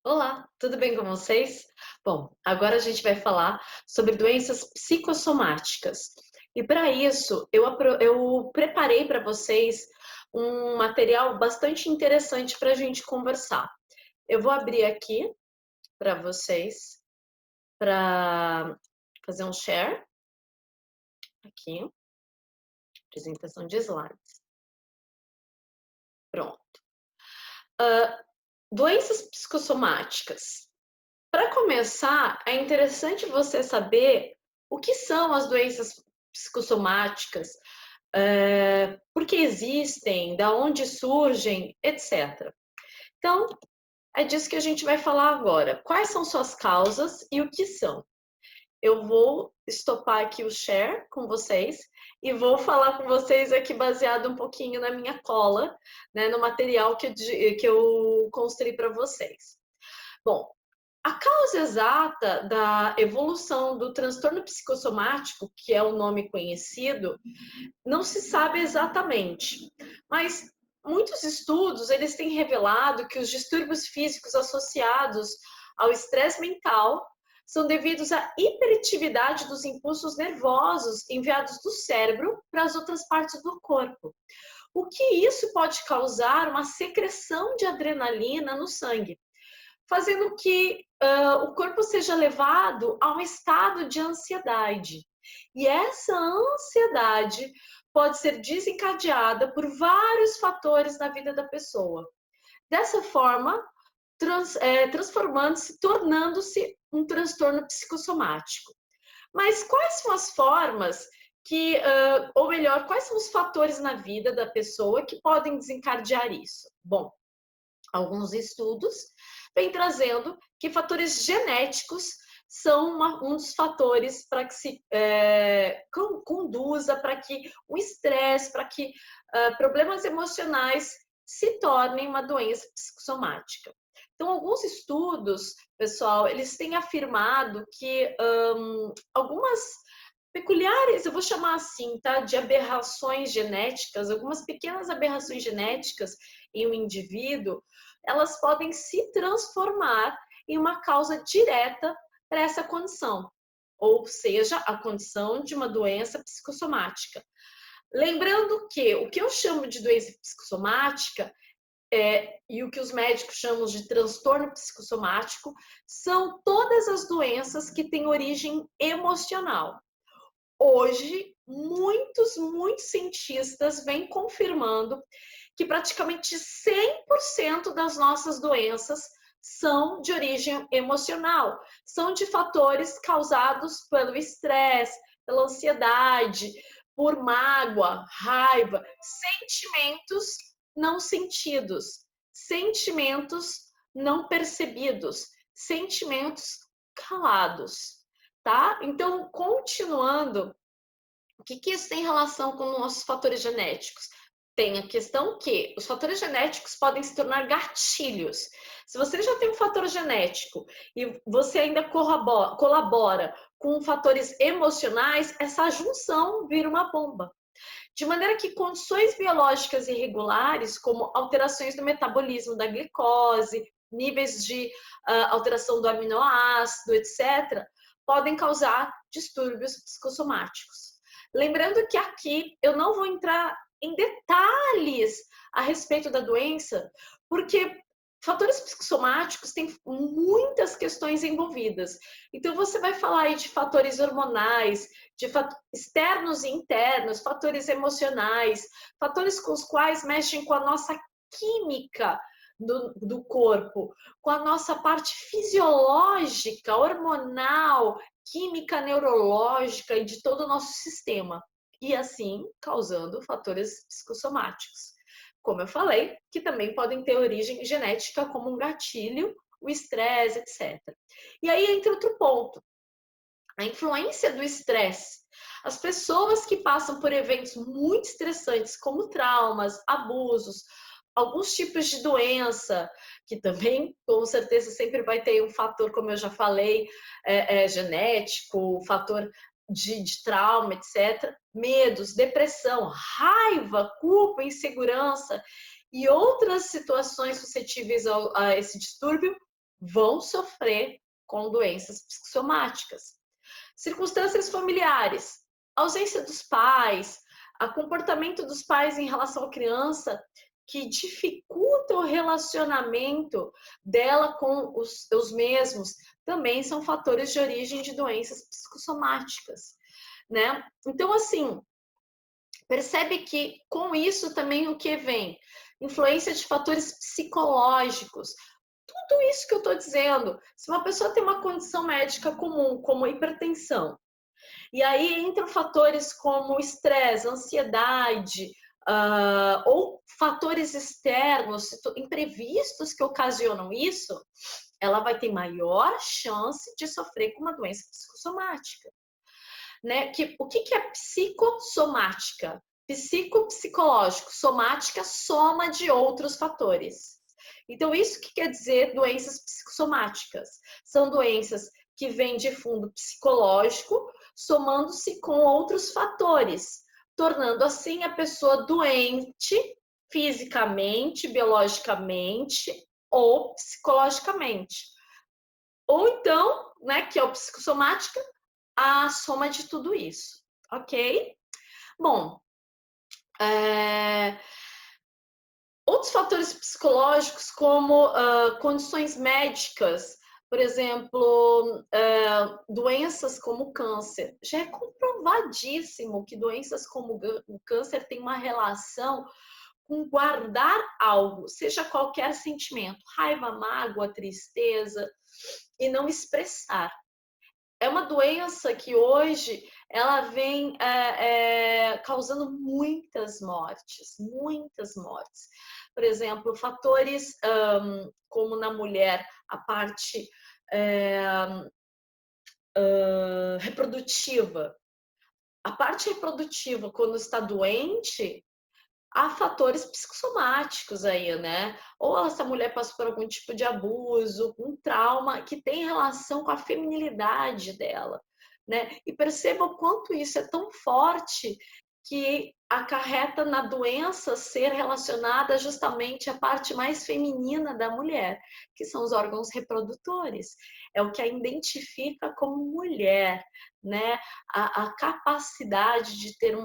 Olá, tudo bem com vocês? Bom, agora a gente vai falar sobre doenças psicossomáticas. E para isso, eu preparei para vocês um material bastante interessante para a gente conversar. Eu vou abrir aqui para vocês, para fazer um share, aqui, apresentação de slides. Pronto. Doenças psicossomáticas. Para começar, é interessante você saber o que são as doenças psicossomáticas, por que existem, da onde surgem, etc. Então, é disso que a gente vai falar agora. Quais são suas causas e o que são? Eu vou estopar aqui o share com vocês e vou falar com vocês aqui baseado um pouquinho na minha cola, né, no material que eu construí para vocês. Bom, a causa exata da evolução do transtorno psicossomático, que é o nome conhecido, não se sabe exatamente, mas muitos estudos eles têm revelado que os distúrbios físicos associados ao estresse mental são devidos à hiperatividade dos impulsos nervosos enviados do cérebro para as outras partes do corpo. O que isso pode causar uma secreção de adrenalina no sangue, fazendo que o corpo seja levado a um estado de ansiedade. E essa ansiedade pode ser desencadeada por vários fatores na vida da pessoa. Dessa forma, transformando-se, tornando-se um transtorno psicossomático. Mas quais são as formas que, ou melhor, quais são os fatores na vida da pessoa que podem desencadear isso? Bom, alguns estudos vêm trazendo que fatores genéticos são um dos fatores para que se conduza, para que o estresse, para que problemas emocionais se tornem uma doença psicossomática. Então, alguns estudos, pessoal, eles têm afirmado que algumas peculiares, eu vou chamar assim, tá, de aberrações genéticas, algumas pequenas aberrações genéticas em um indivíduo, elas podem se transformar em uma causa direta para essa condição, ou seja, a condição de uma doença psicossomática. Lembrando que o que eu chamo de doença psicossomática e o que os médicos chamam de transtorno psicossomático são todas as doenças que têm origem emocional. Hoje, muitos cientistas vêm confirmando que praticamente 100% das nossas doenças são de origem emocional, são de fatores causados pelo estresse, pela ansiedade, por mágoa, raiva, sentimentos não sentidos, sentimentos não percebidos, sentimentos calados, tá? Então, continuando, o que isso tem relação com nossos fatores genéticos? Tem a questão que os fatores genéticos podem se tornar gatilhos. Se você já tem um fator genético e você ainda colabora com fatores emocionais, essa junção vira uma bomba. De maneira que condições biológicas irregulares, como alterações no metabolismo da glicose, níveis de alteração do aminoácido, etc., podem causar distúrbios psicossomáticos. Lembrando que aqui eu não vou entrar em detalhes a respeito da doença, porque fatores psicossomáticos têm muitas questões envolvidas. Então, você vai falar aí de fatores hormonais, de externos e internos, fatores emocionais, fatores com os quais mexem com a nossa química do corpo, com a nossa parte fisiológica, hormonal, química neurológica e de todo o nosso sistema. E assim causando fatores psicossomáticos. Como eu falei, que também podem ter origem genética, como um gatilho, o estresse, etc. E aí entra outro ponto, a influência do estresse. As pessoas que passam por eventos muito estressantes, como traumas, abusos, alguns tipos de doença, que também, com certeza, sempre vai ter um fator, como eu já falei, genético, fator de trauma, etc. Medos, depressão, raiva, culpa, insegurança e outras situações suscetíveis a esse distúrbio vão sofrer com doenças psicossomáticas. Circunstâncias familiares, ausência dos pais, o comportamento dos pais em relação à criança que dificulta o relacionamento dela com os mesmos, também são fatores de origem de doenças psicossomáticas, né? Então, assim, percebe que com isso também o que vem? Influência de fatores psicológicos. Tudo isso que eu estou dizendo, se uma pessoa tem uma condição médica comum, como hipertensão, e aí entram fatores como estresse, ansiedade, ou fatores externos, imprevistos que ocasionam isso, ela vai ter maior chance de sofrer com uma doença psicossomática. Né? O que é psicossomática? Psicológico, somática, soma de outros fatores. Então, isso que quer dizer doenças psicossomáticas? São doenças que vêm de fundo psicológico, somando-se com outros fatores, tornando assim a pessoa doente fisicamente, biologicamente ou psicologicamente. Ou então, né, que é o psicossomática, a soma de tudo isso, ok? Bom, outros fatores psicológicos, como condições médicas, por exemplo, doenças como câncer. Já é comprovadíssimo que doenças como o câncer têm uma relação com guardar algo, seja qualquer sentimento, raiva, mágoa, tristeza, e não expressar. É uma doença que hoje ela vem causando muitas mortes, muitas mortes. Por exemplo, fatores como na mulher, a parte reprodutiva. A parte reprodutiva, quando está doente, há fatores psicossomáticos aí, né? Ou essa mulher passou por algum tipo de abuso, um trauma que tem relação com a feminilidade dela, né? E perceba o quanto isso é tão forte que acarreta na doença ser relacionada justamente à parte mais feminina da mulher, que são os órgãos reprodutores. É o que a identifica como mulher, né? A capacidade de ter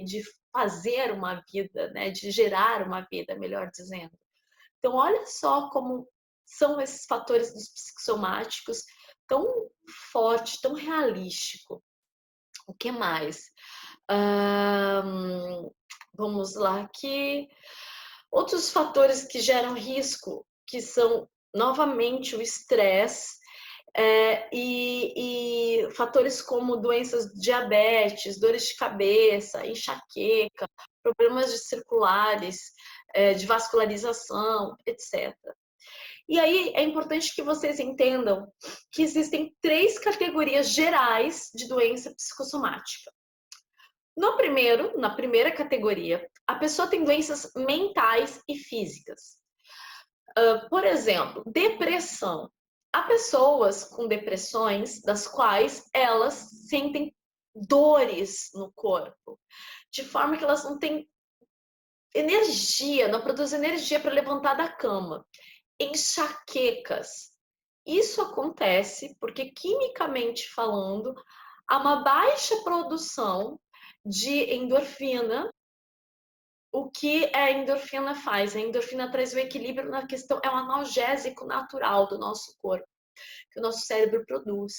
de fazer uma vida, né? De gerar uma vida, melhor dizendo. Então, olha só como são esses fatores dos psicossomáticos tão forte, tão realístico. O que mais? Vamos lá aqui. Outros fatores que geram risco, que são novamente o estresse, e fatores como doenças diabetes, dores de cabeça, enxaqueca, problemas circulares, de vascularização, etc. E aí é importante que vocês entendam que existem 3 categorias gerais de doença psicossomática. Na primeira categoria, a pessoa tem doenças mentais e físicas. Por exemplo, depressão. Há pessoas com depressões das quais elas sentem dores no corpo, de forma que elas não têm energia, não produzem energia para levantar da cama. Enxaquecas. Isso acontece porque, quimicamente falando, há uma baixa produção de endorfina. O que a endorfina faz? A endorfina traz o equilíbrio na questão, é um analgésico natural do nosso corpo, que o nosso cérebro produz.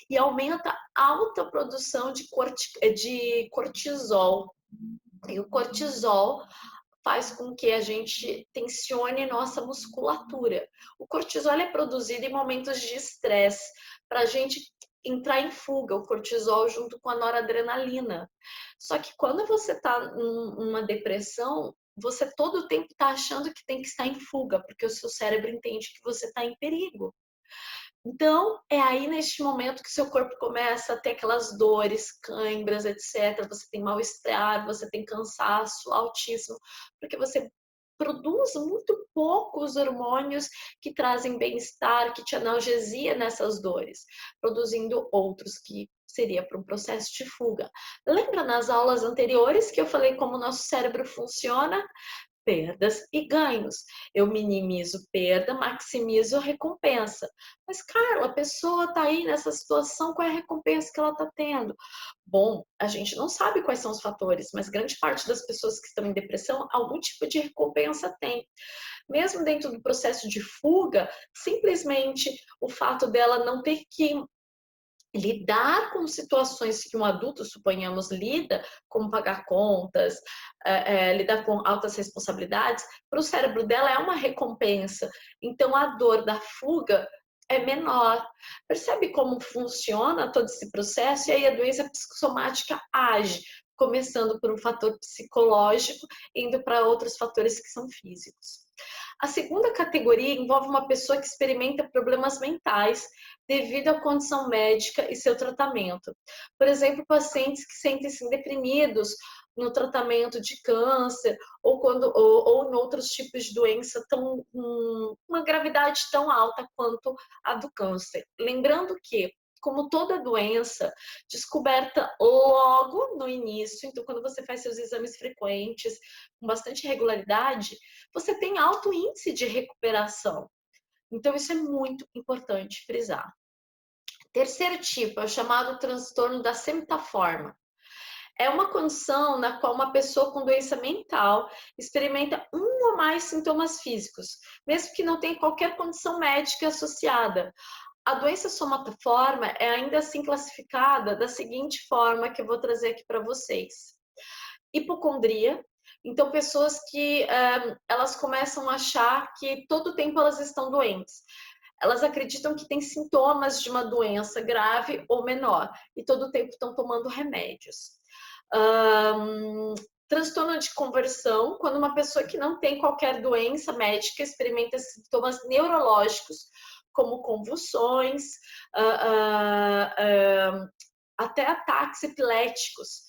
E aumenta a alta produção de cortisol. E o cortisol faz com que a gente tensione nossa musculatura. O cortisol é produzido em momentos de estresse, para a gente entrar em fuga, o cortisol junto com a noradrenalina. Só que quando você está numa depressão, você todo o tempo está achando que tem que estar em fuga, porque o seu cérebro entende que você está em perigo. Então, é aí neste momento que seu corpo começa a ter aquelas dores, câimbras, etc. Você tem mal-estar, você tem cansaço altíssimo, porque você produz muito poucos hormônios que trazem bem-estar, que te analgesia nessas dores, produzindo outros que seria para um processo de fuga. Lembra nas aulas anteriores que eu falei como o nosso cérebro funciona? perdas e ganhos. Eu minimizo perda, maximizo recompensa. Mas, Carla, a pessoa está aí nessa situação, qual é a recompensa que ela está tendo? Bom, a gente não sabe quais são os fatores, mas grande parte das pessoas que estão em depressão, algum tipo de recompensa tem. Mesmo dentro do processo de fuga, simplesmente o fato dela não ter que lidar com situações que um adulto, suponhamos, lida, como pagar contas, lidar com altas responsabilidades, para o cérebro dela é uma recompensa. Então, a dor da fuga é menor. Percebe como funciona todo esse processo? E aí a doença psicossomática age, começando por um fator psicológico, indo para outros fatores que são físicos. A segunda categoria envolve uma pessoa que experimenta problemas mentais devido à condição médica e seu tratamento. Por exemplo, pacientes que sentem-se deprimidos no tratamento de câncer ou em outros tipos de doença uma gravidade tão alta quanto a do câncer. Lembrando que, como toda doença, descoberta logo no início, então quando você faz seus exames frequentes, com bastante regularidade, você tem alto índice de recuperação. Então isso é muito importante frisar. Terceiro tipo é o chamado transtorno da semitaforma. É uma condição na qual uma pessoa com doença mental experimenta um ou mais sintomas físicos, mesmo que não tenha qualquer condição médica associada. A doença somatoforma é ainda assim classificada da seguinte forma que eu vou trazer aqui para vocês. Hipocondria, então pessoas que elas começam a achar que todo o tempo elas estão doentes. Elas acreditam que têm sintomas de uma doença grave ou menor e todo o tempo estão tomando remédios. Transtorno de conversão, quando uma pessoa que não tem qualquer doença médica experimenta sintomas neurológicos, como convulsões, até ataques epiléticos.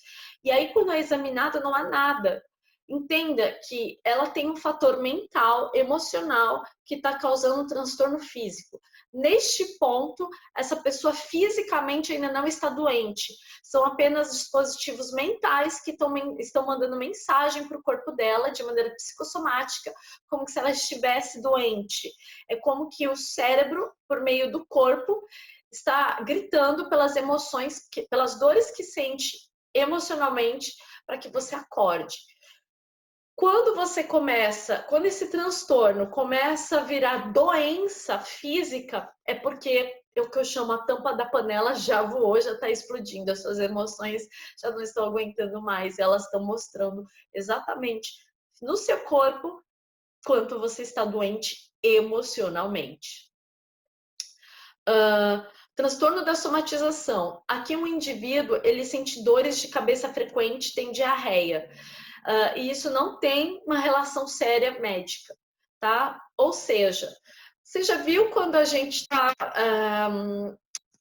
E aí, quando é examinada, não há nada. Entenda que ela tem um fator mental, emocional, que está causando um transtorno físico. Neste ponto, essa pessoa fisicamente ainda não está doente. São apenas dispositivos mentais que estão mandando mensagem para o corpo dela de maneira psicossomática, como se ela estivesse doente. É como que o cérebro, por meio do corpo, está gritando pelas emoções, pelas dores que sente emocionalmente, para que você acorde. Quando esse transtorno começa a virar doença física, é porque é o que eu chamo a tampa da panela já voou, já está explodindo, as suas emoções já não estão aguentando mais, elas estão mostrando exatamente no seu corpo quanto você está doente emocionalmente. Transtorno da somatização. Aqui um indivíduo, ele sente dores de cabeça frequente, tem diarreia. E isso não tem uma relação séria médica, tá? Ou seja, você já viu quando a gente está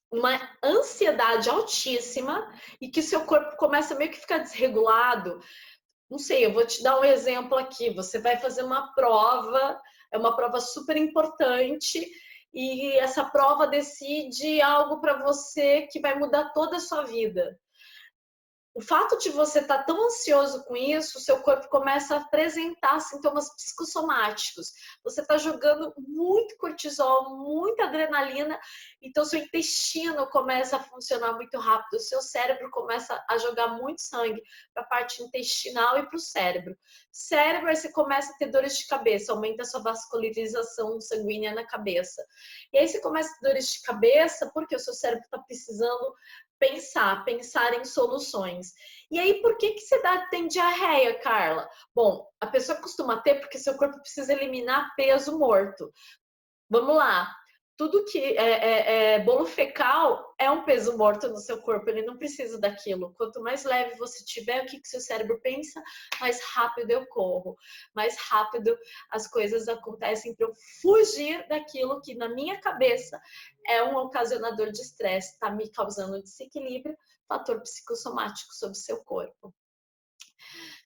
uma ansiedade altíssima e que seu corpo começa meio que ficar desregulado? Não sei, eu vou te dar um exemplo aqui. Você vai fazer uma prova, é uma prova super importante, e essa prova decide algo para você que vai mudar toda a sua vida. O fato de você estar tão ansioso com isso, o seu corpo começa a apresentar sintomas psicossomáticos. Você está jogando muito cortisol, muita adrenalina, então seu intestino começa a funcionar muito rápido, o seu cérebro começa a jogar muito sangue para a parte intestinal e para o cérebro. Cérebro, aí você começa a ter dores de cabeça, aumenta a sua vascularização sanguínea na cabeça. E aí você começa a ter dores de cabeça porque o seu cérebro está precisando pensar em soluções. E aí, por que você tem diarreia, Carla? Bom, a pessoa costuma ter porque seu corpo precisa eliminar peso morto. Vamos lá. Tudo que é bolo fecal é um peso morto no seu corpo, ele não precisa daquilo. Quanto mais leve você tiver, o que seu cérebro pensa? Mais rápido eu corro, mais rápido as coisas acontecem para eu fugir daquilo que na minha cabeça é um ocasionador de estresse, está me causando desequilíbrio, fator psicossomático sobre o seu corpo.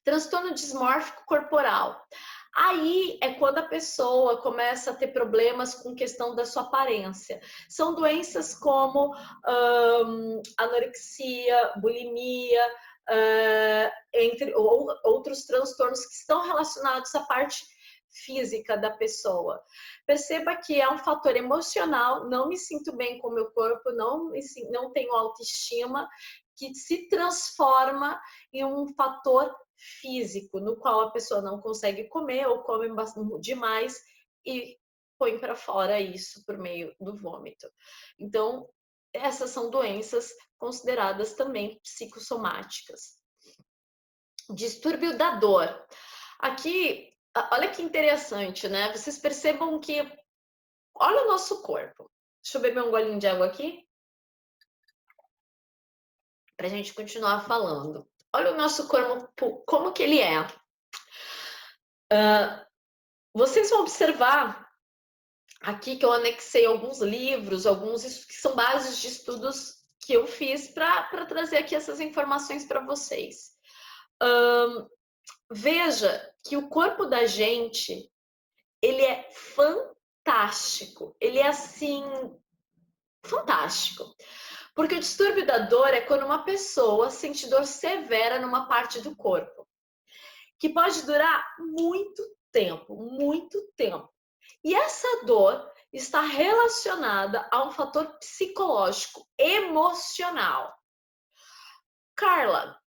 Transtorno dismórfico corporal. Aí é quando a pessoa começa a ter problemas com questão da sua aparência. São doenças como anorexia, bulimia, entre outros transtornos que estão relacionados à parte física da pessoa. Perceba que é um fator emocional, não me sinto bem com o meu corpo, não tenho autoestima, que se transforma em um fator físico, no qual a pessoa não consegue comer ou come demais e põe para fora isso por meio do vômito. Então, essas são doenças consideradas também psicossomáticas. Distúrbio da dor. Aqui, olha que interessante, né? Vocês percebam que, olha o nosso corpo. Deixa eu beber um golinho de água aqui, para a gente continuar falando. Olha o nosso corpo, como que ele é. Vocês vão observar aqui que eu anexei alguns livros, alguns que são bases de estudos que eu fiz para trazer aqui essas informações para vocês. Veja que o corpo da gente, ele é fantástico. Ele é assim, fantástico. Porque o distúrbio da dor é quando uma pessoa sente dor severa numa parte do corpo, que pode durar muito tempo, muito tempo. E essa dor está relacionada a um fator psicológico, emocional. Carla,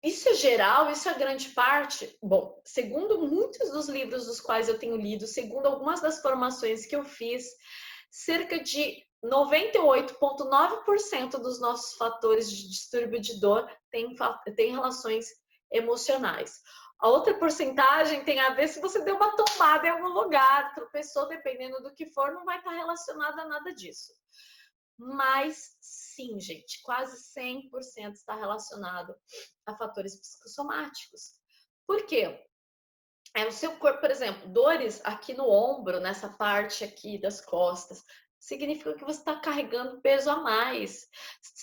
isso é geral? Isso é grande parte? Bom, segundo muitos dos livros dos quais eu tenho lido, segundo algumas das formações que eu fiz, cerca de 98,9% dos nossos fatores de distúrbio de dor tem relações emocionais. A outra porcentagem tem a ver se você deu uma tombada em algum lugar, tropeçou, dependendo do que for, não vai estar relacionada a nada disso. Mas sim, gente, quase 100% está relacionado a fatores psicossomáticos. Por quê? O seu corpo, por exemplo, dores aqui no ombro, nessa parte aqui das costas, significa que você está carregando peso a mais.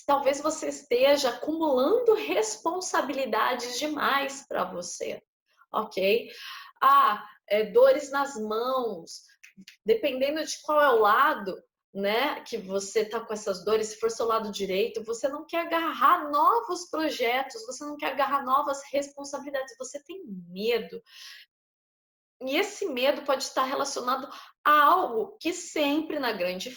Talvez você esteja acumulando responsabilidades demais para você, ok? Dores nas mãos, dependendo de qual é o lado, né, que você está com essas dores, se for seu lado direito, você não quer agarrar novos projetos, você não quer agarrar novas responsabilidades, você tem medo. E esse medo pode estar relacionado a algo que sempre, na grande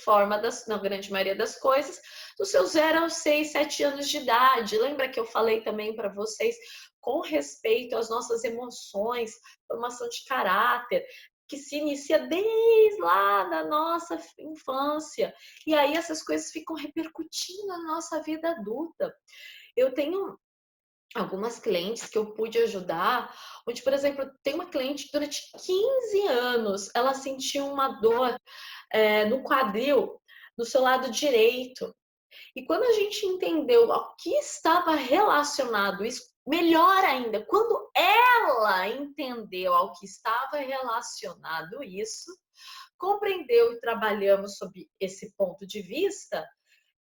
maioria das coisas, dos seus 0 aos 6, 7 anos de idade. Lembra que eu falei também para vocês com respeito às nossas emoções, formação de caráter, que se inicia desde lá da nossa infância. E aí essas coisas ficam repercutindo na nossa vida adulta. Eu tenho algumas clientes que eu pude ajudar, onde, por exemplo, tem uma cliente que durante 15 anos ela sentiu uma dor no quadril, no seu lado direito. E quando a gente entendeu ao que estava relacionado isso, melhor ainda, quando ela entendeu ao que estava relacionado isso, compreendeu e trabalhamos sob esse ponto de vista,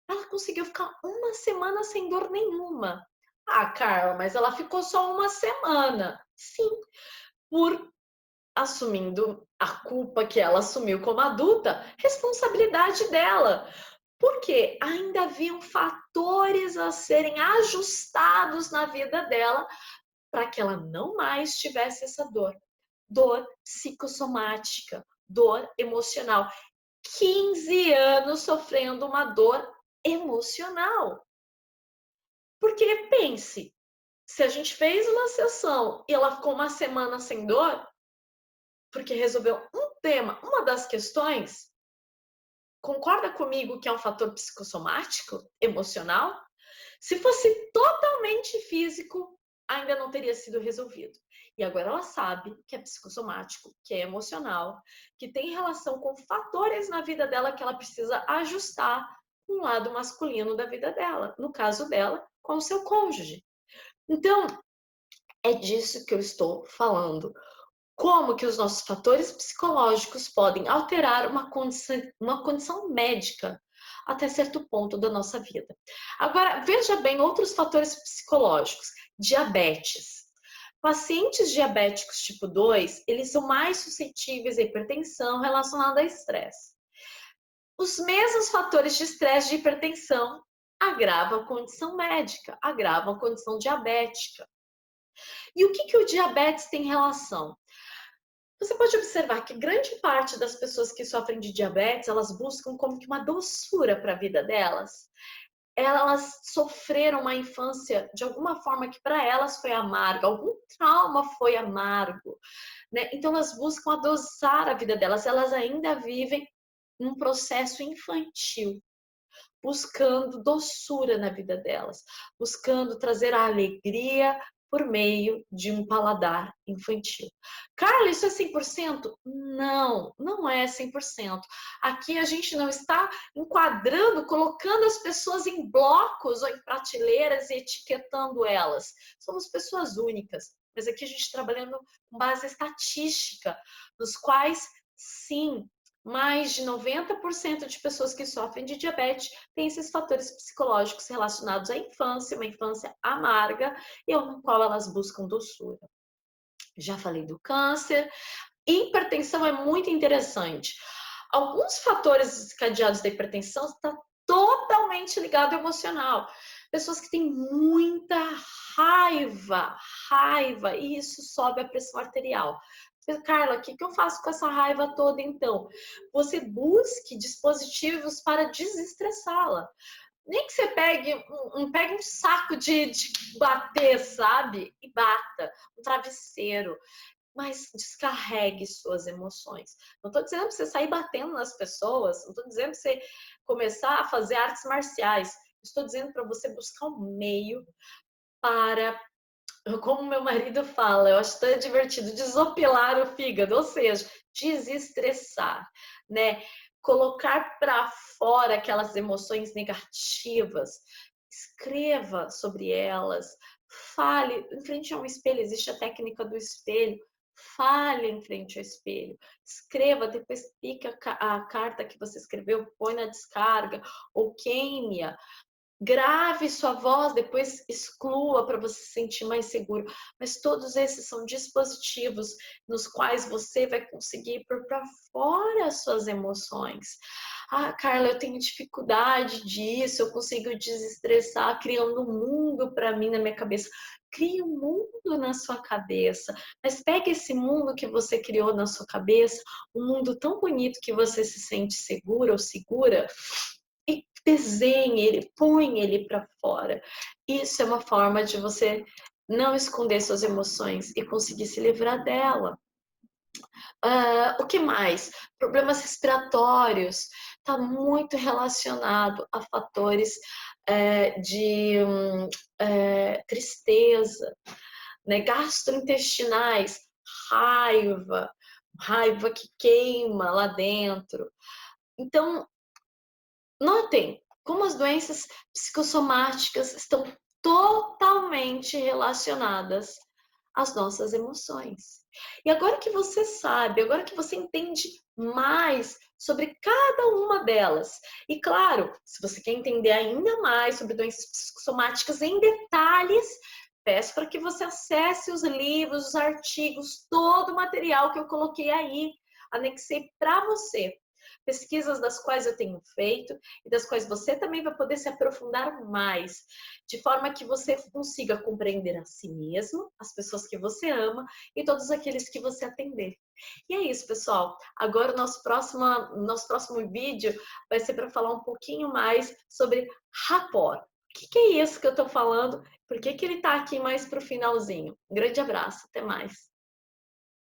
ela conseguiu ficar uma semana sem dor nenhuma. Ah, Carla, mas ela ficou só uma semana. Sim, por assumindo a culpa que ela assumiu como adulta, responsabilidade dela. Porque ainda haviam fatores a serem ajustados na vida dela para que ela não mais tivesse essa dor. Dor psicossomática, dor emocional. 15 anos sofrendo uma dor emocional. Porque pense, se a gente fez uma sessão e ela ficou uma semana sem dor, porque resolveu um tema, uma das questões, concorda comigo que é um fator psicossomático, emocional? Se fosse totalmente físico, ainda não teria sido resolvido. E agora ela sabe que é psicossomático, que é emocional, que tem relação com fatores na vida dela que ela precisa ajustar com o lado masculino da vida dela. No caso dela, com o seu cônjuge. Então, é disso que eu estou falando. Como que os nossos fatores psicológicos podem alterar uma condição médica até certo ponto da nossa vida. Agora, veja bem outros fatores psicológicos. Diabetes. Pacientes diabéticos tipo 2, eles são mais suscetíveis à hipertensão relacionada a estresse. Os mesmos fatores de estresse e de hipertensão agrava a condição médica, agrava a condição diabética. E o que que o diabetes tem relação? Você pode observar que grande parte das pessoas que sofrem de diabetes, elas buscam como que uma doçura para a vida delas. Elas sofreram uma infância de alguma forma que para elas foi amarga, algum trauma foi amargo, né? Então elas buscam adoçar a vida delas, elas ainda vivem um processo infantil, buscando doçura na vida delas, buscando trazer a alegria por meio de um paladar infantil. Carla, isso é 100%? Não, não é 100%. Aqui a gente não está enquadrando, colocando as pessoas em blocos ou em prateleiras e etiquetando elas. Somos pessoas únicas, mas aqui a gente está trabalhando com base estatística, nos quais, sim, mais de 90% de pessoas que sofrem de diabetes têm esses fatores psicológicos relacionados à infância, uma infância amarga, e no qual elas buscam doçura. Já falei do câncer. Hipertensão é muito interessante. Alguns fatores desencadeados da hipertensão estão totalmente ligado ao emocional. Pessoas que têm muita raiva, e isso sobe a pressão arterial. Carla, o que eu faço com essa raiva toda então? Você busque dispositivos para desestressá-la. Nem que você pegue um saco de bater, sabe? E bata. Um travesseiro, mas descarregue suas emoções. Não estou dizendo para você sair batendo nas pessoas, não estou dizendo para você começar a fazer artes marciais. Estou dizendo para você buscar um meio para, como meu marido fala, eu acho tão divertido, desopilar o fígado, ou seja, desestressar, né? Colocar para fora aquelas emoções negativas, escreva sobre elas, fale em frente a um espelho, existe a técnica do espelho, fale em frente ao espelho, escreva, depois pique a carta que você escreveu, põe na descarga ou queime-a, grave sua voz, depois exclua para você se sentir mais seguro. Mas todos esses são dispositivos nos quais você vai conseguir pôr para fora as suas emoções. Ah, Carla, eu tenho dificuldade disso, eu consigo desestressar criando um mundo para mim na minha cabeça. Crie um mundo na sua cabeça, mas pegue esse mundo que você criou na sua cabeça, um mundo tão bonito que você se sente segura ou segura, e desenhe ele, põe ele para fora. Isso é uma forma de você não esconder suas emoções e conseguir se livrar dela. O que mais? Problemas respiratórios. Está muito relacionado a fatores de tristeza, né? Gastrointestinais, raiva, raiva que queima lá dentro. Então, notem como as doenças psicossomáticas estão totalmente relacionadas às nossas emoções. E agora que você sabe, agora que você entende mais sobre cada uma delas, e claro, se você quer entender ainda mais sobre doenças psicossomáticas em detalhes, peço para que você acesse os livros, os artigos, todo o material que eu coloquei aí, anexei para você. Pesquisas das quais eu tenho feito e das quais você também vai poder se aprofundar mais, de forma que você consiga compreender a si mesmo, as pessoas que você ama e todos aqueles que você atender. E é isso, pessoal. Agora o nosso próximo vídeo vai ser para falar um pouquinho mais sobre rapport. O que é isso que eu estou falando? Por que ele está aqui mais para o finalzinho? Um grande abraço, até mais.